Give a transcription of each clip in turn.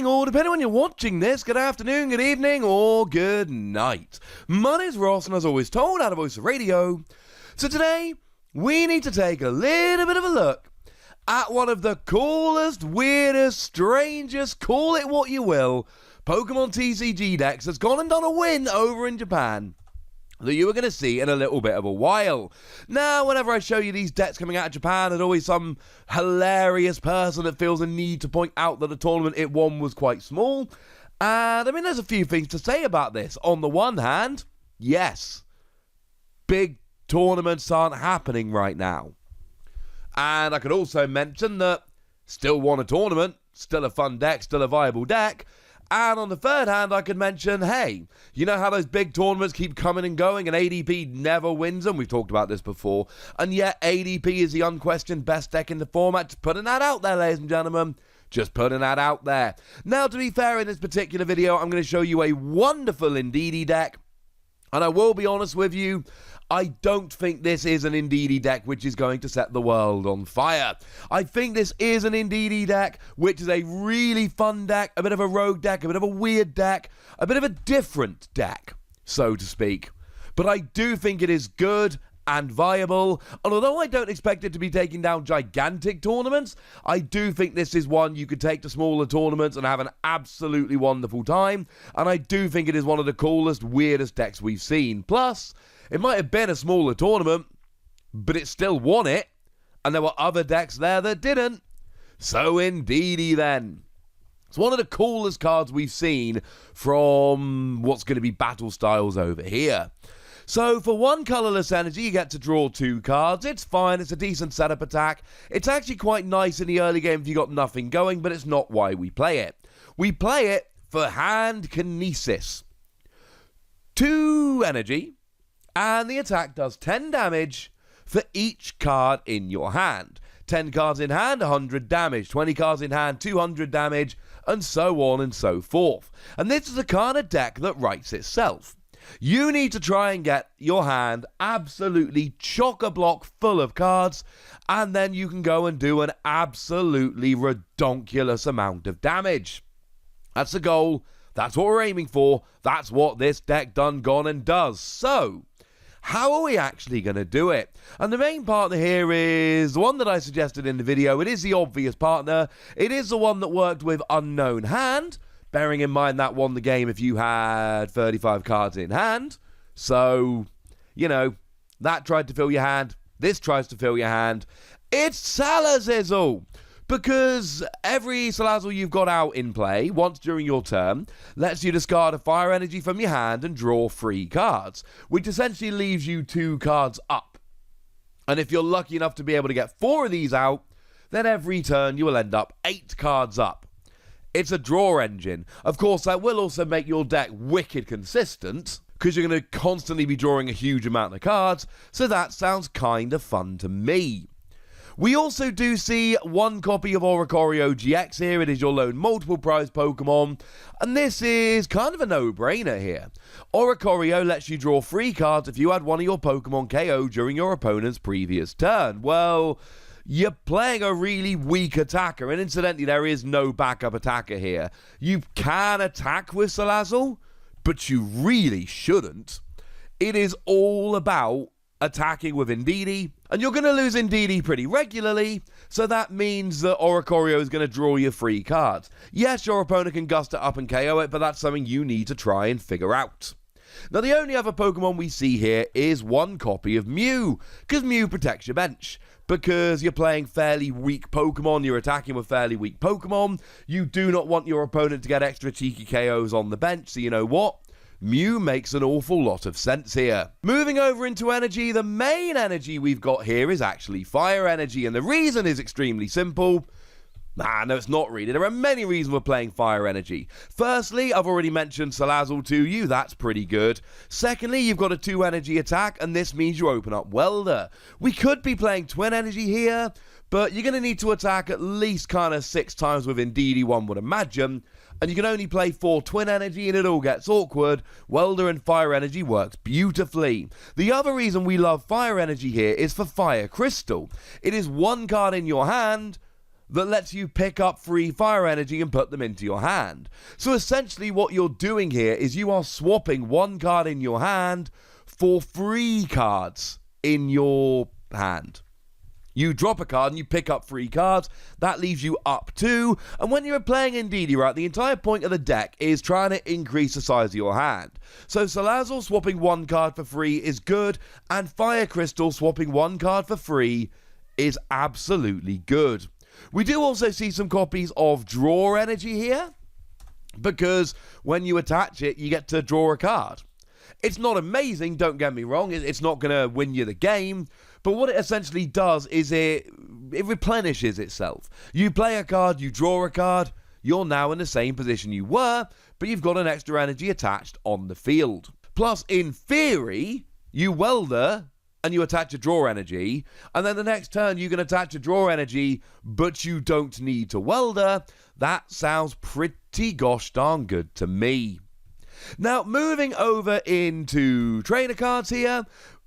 morning, or depending on you're watching this, good afternoon, good evening, or good night. My name's Ross, and as always told, out of Voice of Radio. So today, we need to take a little bit of a look at one of the coolest, weirdest, strangest, call it what you will, Pokemon TCG decks that's gone and done a win over in Japan that you are going to see in a little bit of a while. Now, whenever I show you these decks coming out of Japan, there's always some hilarious person that feels a need to point out that the tournament it won was quite small. And, I mean, there's a few things to say about this. On the one hand, yes, big tournaments aren't happening right now. And I could also mention that still won a tournament, still a fun deck, still a viable deck. And on the third hand, I could mention, hey, you know how those big tournaments keep coming and going and ADP never wins them? We've talked about this before. And yet ADP is the unquestioned best deck in the format. Just putting that out there, ladies and gentlemen. Just putting that out there. Now, to be fair, in this particular video, I'm going to show you a wonderful Indeedy deck. And I will be honest with you, I don't think this is an Indeedy deck which is going to set the world on fire. I think this is an Indeedy deck which is a really fun deck, a bit of a rogue deck, a bit of a weird deck, a bit of a different deck, so to speak. But I do think it is good and viable, and although I don't expect it to be taking down gigantic tournaments, I do think this is one you could take to smaller tournaments and have an absolutely wonderful time, and I do think it is one of the coolest, weirdest decks we've seen. Plus, it might have been a smaller tournament, but it still won it, and there were other decks there that didn't. So Indeedy then. It's one of the coolest cards we've seen from what's going to be battle styles over here. So for one colourless energy, you get to draw 2 cards. It's fine, it's a decent setup attack. It's actually quite nice in the early game if you got nothing going, but it's not why we play it. We play it for hand kinesis. 2 energy. And the attack does 10 damage for each card in your hand. 10 cards in hand, 100 damage. 20 cards in hand, 200 damage, and so on and so forth. And this is the kind of deck that writes itself. You need to try and get your hand absolutely chock-a-block full of cards, and then you can go and do an absolutely redonkulous amount of damage. That's the goal. That's what we're aiming for. That's what this deck done, gone, and does. So, how are we actually going to do it? And the main partner here is the one that I suggested in the video. It is the obvious partner. It is the one that worked with Unknown Hand, bearing in mind that won the game if you had 35 cards in hand. So, you know, that tried to fill your hand. This tries to fill your hand. It's Salazzle! Because every Salazzle you've got out in play, once during your turn, lets you discard a fire energy from your hand and draw 3 cards, which essentially leaves you 2 cards up. And if you're lucky enough to be able to get 4 of these out, then every turn you will end up 8 cards up. It's a draw engine. Of course, that will also make your deck wicked consistent, because you're going to constantly be drawing a huge amount of cards, so that sounds kind of fun to me. We also do see 1 copy of Oricorio GX here. It is your lone multiple prize Pokemon, and this is kind of a no-brainer here. Oricorio lets you draw 3 cards if you had one of your Pokemon KO during your opponent's previous turn. Well, you're playing a really weak attacker, and incidentally, there is no backup attacker here. You can attack with Salazzle, but you really shouldn't. It is all about attacking with Indeedy, and you're going to lose Indeedy pretty regularly, so that means that Oricorio is going to draw you 3 cards. Yes, your opponent can gust it up and KO it, but that's something you need to try and figure out. Now, the only other Pokemon we see here is 1 copy of Mew, because Mew protects your bench. Because you're playing fairly weak Pokemon, you're attacking with fairly weak Pokemon, you do not want your opponent to get extra cheeky KOs on the bench, so you know what? Mew makes an awful lot of sense here. Moving over into energy, the main energy we've got here is actually fire energy, and the reason is extremely simple. No, it's not really. There are many reasons we're playing fire energy. Firstly, I've already mentioned Salazzle to you. That's pretty good. Secondly, you've got a 2 energy attack, and this means you open up Welder. We could be playing twin energy here, but you're going to need to attack at least kind of 6 times with Indeedy, one would imagine. And you can only play 4 twin energy and it all gets awkward. Welder and fire energy works beautifully. The other reason we love fire energy here is for fire crystal. It is 1 card in your hand, that lets you pick up free fire energy and put them into your hand. So essentially what you're doing here is you are swapping one card in your hand for free cards in your hand. You drop a card and you pick up free cards. That leaves you up 2. And when you're playing Indeedy, right, the entire point of the deck is trying to increase the size of your hand. So Salazzle swapping one card for free is good, and Fire Crystal swapping one card for free is absolutely good. We do also see some copies of Draw Energy here, because when you attach it, you get to draw a card. It's not amazing, don't get me wrong, it's not going to win you the game, but what it essentially does is it replenishes itself. You play a card, you draw a card, you're now in the same position you were, but you've got an extra energy attached on the field. Plus, in theory, you welder and you attach a draw energy, and then the next turn you can attach a draw energy, but you don't need to welder. That sounds pretty gosh darn good to me. Now, moving over into trainer cards here,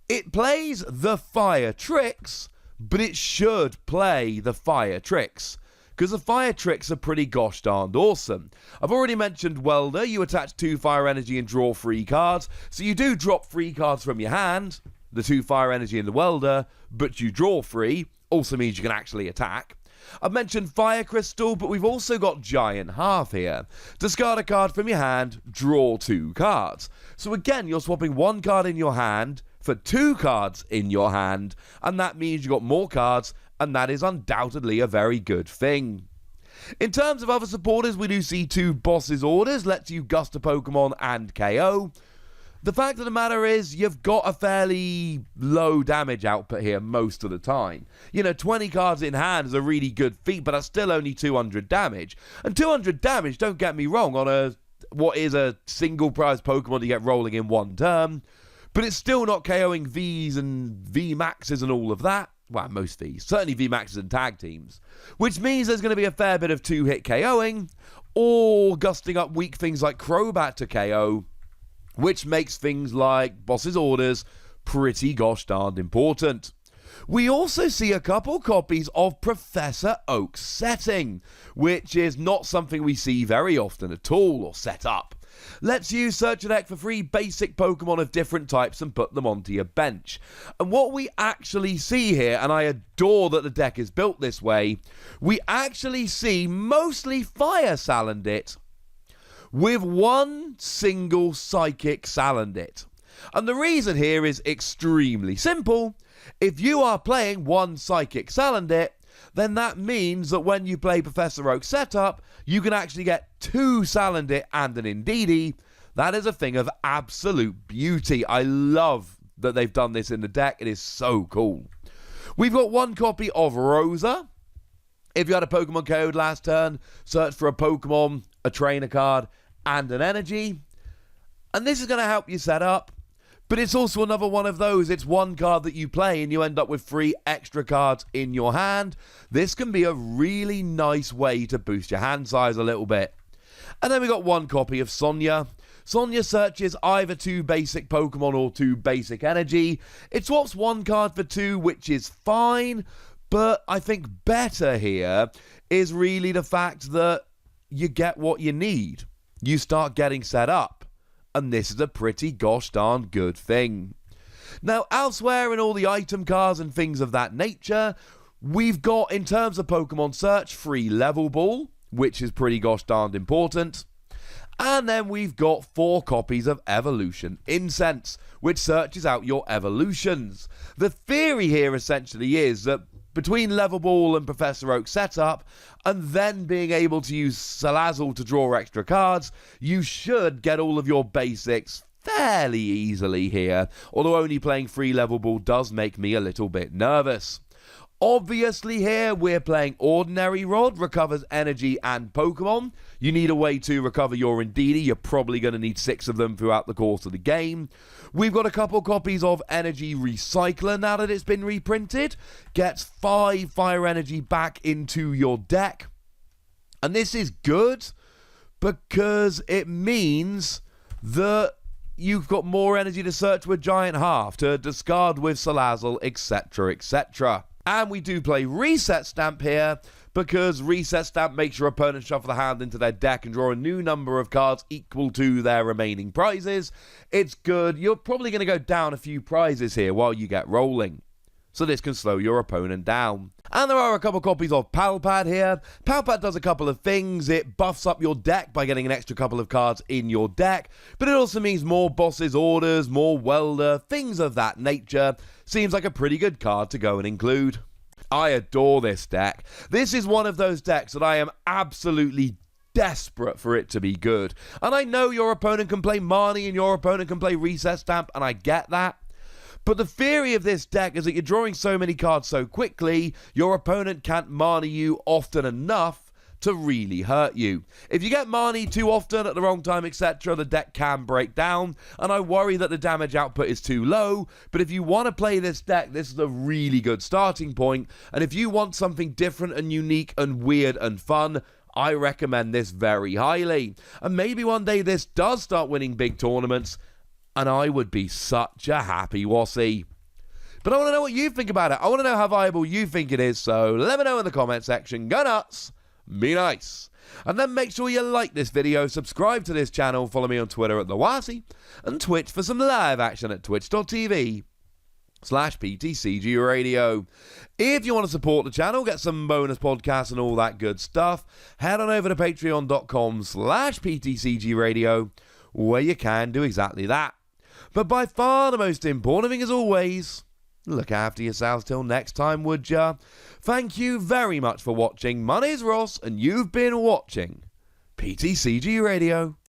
it plays the Fire Tricks, but it should play the Fire Tricks, because the Fire Tricks are pretty gosh darned awesome. I've already mentioned Welder. You attach 2 fire energy and draw 3 cards, so you do drop 3 cards from your hand, the 2 fire energy and the Welder, but you draw 3, also means you can actually attack. I've mentioned Fire Crystal, but we've also got Giant Hearth here. Discard a card from your hand, draw 2 cards. So again, you're swapping 1 card in your hand for 2 cards in your hand, and that means you've got more cards, and that is undoubtedly a very good thing. In terms of other supporters, we do see 2 Boss's Orders, lets you gust a Pokemon and KO. The fact of the matter is, you've got a fairly low damage output here most of the time. 20 cards in hand is a really good feat, but that's still only 200 damage. And 200 damage, don't get me wrong, on what is a single prize Pokemon to get rolling in one turn, but it's still not KOing Vs and VMAXs and all of that. Well, most Vs. Certainly VMAXs and tag teams. Which means there's going to be a fair bit of 2-hit KOing, or gusting up weak things like Crobat to KO, which makes things like Boss's Orders pretty gosh darned important. We also see a couple copies of Professor Oak's setting, which is not something we see very often at all, or set up. Lets you search a deck for 3 basic Pokemon of different types and put them onto your bench. And what we actually see here, and I adore that the deck is built this way, we actually see mostly Fire Salandit with 1 single Psychic Salandit. And the reason here is extremely simple. If you are playing 1 Psychic Salandit, then that means that when you play Professor Oak setup, you can actually get 2 Salandit and an Indeedee. That is a thing of absolute beauty. I love that they've done this in the deck. It is so cool. We've got 1 copy of Rosa. If you had a Pokemon code last turn, search for a Pokemon, a trainer card, and an energy. And this is going to help you set up. But it's also another one of those. It's 1 card that you play and you end up with 3 extra cards in your hand. This can be a really nice way to boost your hand size a little bit. And then we got 1 copy of Sonia. Sonia searches either 2 basic Pokemon or 2 basic energy. It swaps 1 card for 2, which is fine. But I think better here is really the fact that you get what you need. You start getting set up, and this is a pretty gosh darn good thing. Now, elsewhere in all the item cards and things of that nature, we've got, in terms of Pokemon search, 3 Level Ball, which is pretty gosh darned important. And then we've got 4 copies of Evolution Incense, which searches out your evolutions. The theory here essentially is that between Level Ball and Professor Oak setup, and then being able to use Salazzle to draw extra cards, you should get all of your basics fairly easily here, although only playing 3 Level Ball does make me a little bit nervous. Obviously here, we're playing Ordinary Rod, recovers energy and Pokemon. You need a way to recover your Indeedy. You're probably going to need 6 of them throughout the course of the game. We've got a couple copies of Energy Recycler now that it's been reprinted. Gets 5 fire energy back into your deck. And this is good because it means that you've got more energy to search with Giant Hearth, to discard with Salazzle, etc., etc. And we do play Reset Stamp here because reset stamp makes your opponent shuffle the hand into their deck and draw a new number of cards equal to their remaining prizes. It's good. You're probably going to go down a few prizes here while you get rolling, so this can slow your opponent down. And there are a couple copies of Pal Pad here. Pal Pad does a couple of things. It buffs up your deck by getting an extra couple of cards in your deck, but it also means more Boss's Orders, more Welder, things of that nature. Seems like a pretty good card to go and include. I adore this deck. This is one of those decks that I am absolutely desperate for it to be good. And I know your opponent can play Marnie and your opponent can play Reset Stamp, and I get that. But the theory of this deck is that you're drawing so many cards so quickly, your opponent can't Marnie you often enough to really hurt you. If you get Marnie too often at the wrong time, etc., the deck can break down, and I worry that the damage output is too low. But if you want to play this deck, this is a really good starting point, and if you want something different and unique and weird and fun, I recommend this very highly. And maybe one day this does start winning big tournaments, and I would be such a happy Wassy. But I want to know what you think about it. I want to know how viable you think it is, so let me know in the comment section. Go nuts, be nice. And then make sure you like this video, subscribe to this channel, follow me on Twitter at @TheWassy, and Twitch for some live action at twitch.tv/PTCG Radio. If you want to support the channel, get some bonus podcasts and all that good stuff, head on over to patreon.com/PTCG Radio, where you can do exactly that. But by far the most important thing, as always, look after yourselves till next time, would ya? Thank you very much for watching. My name's Ross, and you've been watching PTCG Radio.